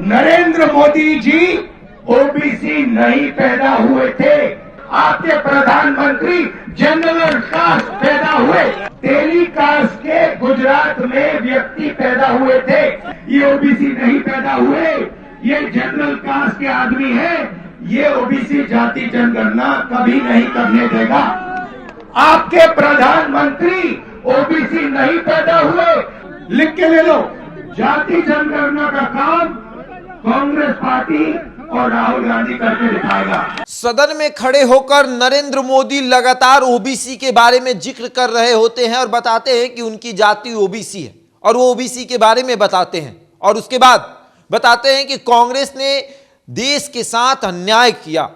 Narendra Modi ji OBC नहीं पैदा हुए थे, आपके प्रधानमंत्री जनरल कास्ट पैदा हुए। तेली कास्ट के गुजरात में व्यक्ति पैदा हुए थे, ये ओबीसी नहीं पैदा हुए, ये जनरल कास्ट के आदमी है। ये ओबीसी जाति जनगणना कभी नहीं करने देगा। आपके प्रधानमंत्री ओबीसी नहीं पैदा हुए, लिख के ले लो। जाति जनगणना का काम कांग्रेस पार्टी और राहुल गांधी करके दिखाएगा। सदन में खड़े होकर नरेंद्र मोदी लगातार ओबीसी के बारे में जिक्र कर रहे होते हैं और बताते हैं कि उनकी जाति ओबीसी है और वो ओबीसी के बारे में बताते हैं और उसके बाद बताते हैं कि कांग्रेस ने देश के साथ अन्याय किया।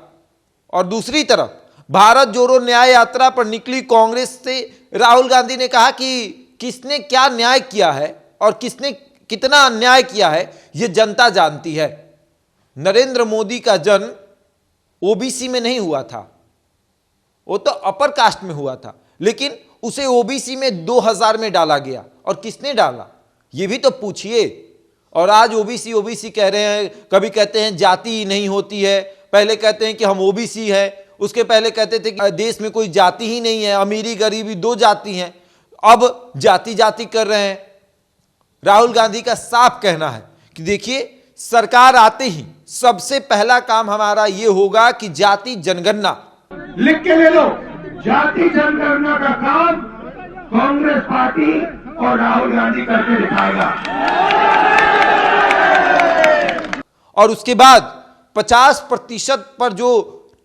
और दूसरी तरफ भारत जोड़ो न्याय यात्रा पर निकली कांग्रेस से राहुल गांधी ने कहा कि किसने क्या न्याय किया है और किसने कितना अन्याय किया है यह जनता जानती है। नरेंद्र मोदी का जन्म ओबीसी में नहीं हुआ था, वो तो अपर कास्ट में हुआ था, लेकिन उसे ओबीसी में 2000 में डाला गया। और किसने डाला ये भी तो पूछिए। और आज ओबीसी ओबीसी कह रहे हैं, कभी कहते हैं जाति ही नहीं होती है, पहले कहते हैं कि हम ओबीसी है, उसके पहले कहते थे कि देश में कोई जाति ही नहीं है, अमीरी गरीबी दो जाति हैं, अब जाति जाति कर रहे हैं। राहुल गांधी का साफ कहना है कि देखिए सरकार आते ही सबसे पहला काम हमारा यह होगा कि जाति जनगणना, लिख के ले लो, जाति जनगणना का काम कांग्रेस पार्टी और राहुल गांधी करके दिखाएगा। और उसके बाद 50% पर जो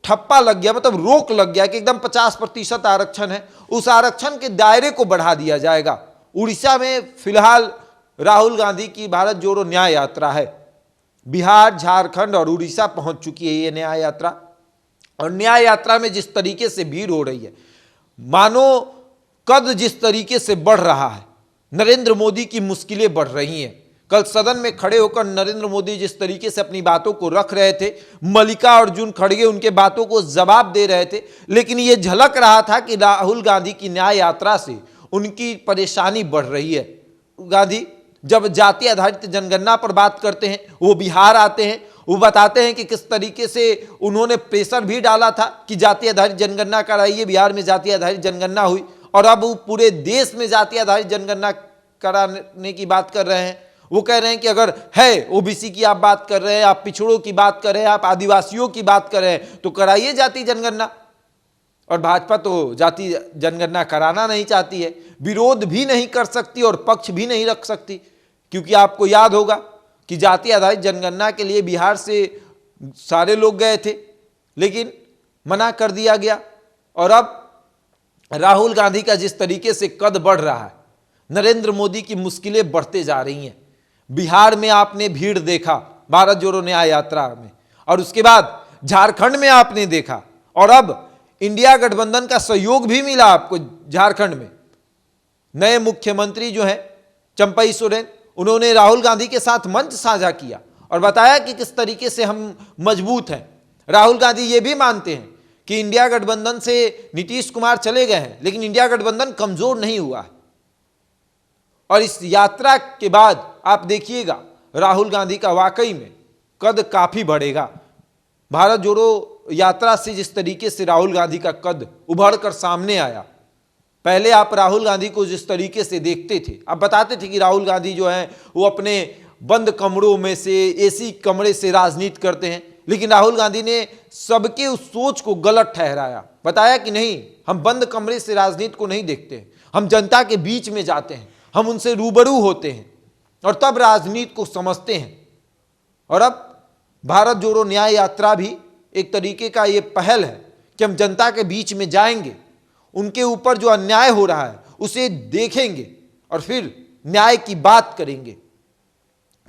ठप्पा लग गया, मतलब रोक लग गया कि एकदम 50% आरक्षण है, उस आरक्षण के दायरे को बढ़ा दिया जाएगा। उड़ीसा में फिलहाल राहुल गांधी की भारत जोड़ो न्याय यात्रा है। बिहार, झारखंड और उड़ीसा पहुंच चुकी है ये न्याय यात्रा। और न्याय यात्रा में जिस तरीके से भीड़ हो रही है, मानो कद जिस तरीके से बढ़ रहा है, नरेंद्र मोदी की मुश्किलें बढ़ रही हैं। कल सदन में खड़े होकर नरेंद्र मोदी जिस तरीके से अपनी बातों को रख रहे थे, मल्लिका अर्जुन खड़गे उनके बातों को जवाब दे रहे थे, लेकिन यह झलक रहा था कि राहुल गांधी की न्याय यात्रा से उनकी परेशानी बढ़ रही है। गांधी जब जाति आधारित जनगणना पर बात करते हैं, वो बिहार आते हैं, वो बताते हैं कि किस तरीके से उन्होंने प्रेशर भी डाला था कि जाति आधारित जनगणना कराइए। बिहार में जाति आधारित जनगणना हुई और अब वो पूरे देश में जाति आधारित जनगणना कराने की बात कर रहे हैं। वो कह रहे हैं कि अगर है ओबीसी की आप बात कर रहे हैं, आप पिछड़ों की बात कर रहे हैं, आप आदिवासियों की बात कर रहे हैं, तो कराइए जाति जनगणना। और भाजपा तो जाति जनगणना कराना नहीं चाहती है, विरोध भी नहीं कर सकती और पक्ष भी नहीं रख सकती, क्योंकि आपको याद होगा कि जाति आधारित जनगणना के लिए बिहार से सारे लोग गए थे, लेकिन मना कर दिया गया। और अब राहुल गांधी का जिस तरीके से कद बढ़ रहा है, नरेंद्र मोदी की मुश्किलें बढ़ते जा रही हैं। बिहार में आपने भीड़ देखा भारत जोड़ो न्याय यात्रा में, और उसके बाद झारखंड में आपने देखा, और अब इंडिया गठबंधन का सहयोग भी मिला आपको झारखंड में। नए मुख्यमंत्री जो हैं चंपई सोरेन, उन्होंने राहुल गांधी के साथ मंच साझा किया और बताया कि किस तरीके से हम मजबूत हैं। राहुल गांधी ये भी मानते हैं कि इंडिया गठबंधन से नीतीश कुमार चले गए हैं, लेकिन इंडिया गठबंधन कमजोर नहीं हुआ है। और इस यात्रा के बाद आप देखिएगा राहुल गांधी का वाकई में कद काफी बढ़ेगा। भारत जोड़ो यात्रा से जिस तरीके से राहुल गांधी का कद उभर कर सामने आया, पहले आप राहुल गांधी को जिस तरीके से देखते थे, आप बताते थे कि राहुल गांधी जो है वो अपने बंद कमरों में से, एसी कमरे से राजनीति करते हैं, लेकिन राहुल गांधी ने सबके उस सोच को गलत ठहराया, बताया कि नहीं, हम बंद कमरे से राजनीति को नहीं देखते हैं, हम जनता के बीच में जाते हैं, हम उनसे रूबरू होते हैं और तब राजनीति को समझते हैं। और अब भारत जोड़ो न्याय यात्रा भी एक तरीके का ये पहल है कि हम जनता के बीच में जाएंगे, उनके ऊपर जो अन्याय हो रहा है उसे देखेंगे और फिर न्याय की बात करेंगे।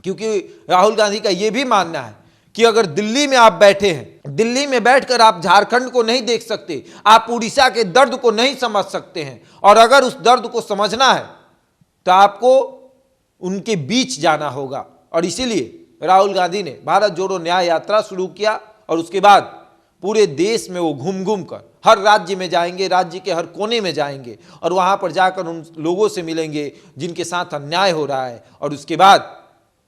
क्योंकि राहुल गांधी का यह भी मानना है कि अगर दिल्ली में आप बैठे हैं, दिल्ली में बैठकर आप झारखंड को नहीं देख सकते, आप उड़ीसा के दर्द को नहीं समझ सकते हैं, और अगर उस दर्द को समझना है तो आपको उनके बीच जाना होगा। और इसीलिए राहुल गांधी ने भारत जोड़ो न्याय यात्रा शुरू किया और उसके बाद पूरे देश में वो घूम घूम कर हर राज्य में जाएंगे, राज्य के हर कोने में जाएंगे और वहां पर जाकर उन लोगों से मिलेंगे जिनके साथ अन्याय हो रहा है, और उसके बाद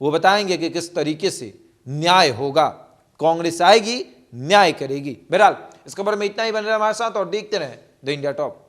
वो बताएंगे कि किस तरीके से न्याय होगा। कांग्रेस आएगी, न्याय करेगी। बहरहाल इस खबर में इतना ही। बने रहे हमारे साथ और देखते रहें द इंडिया टॉप।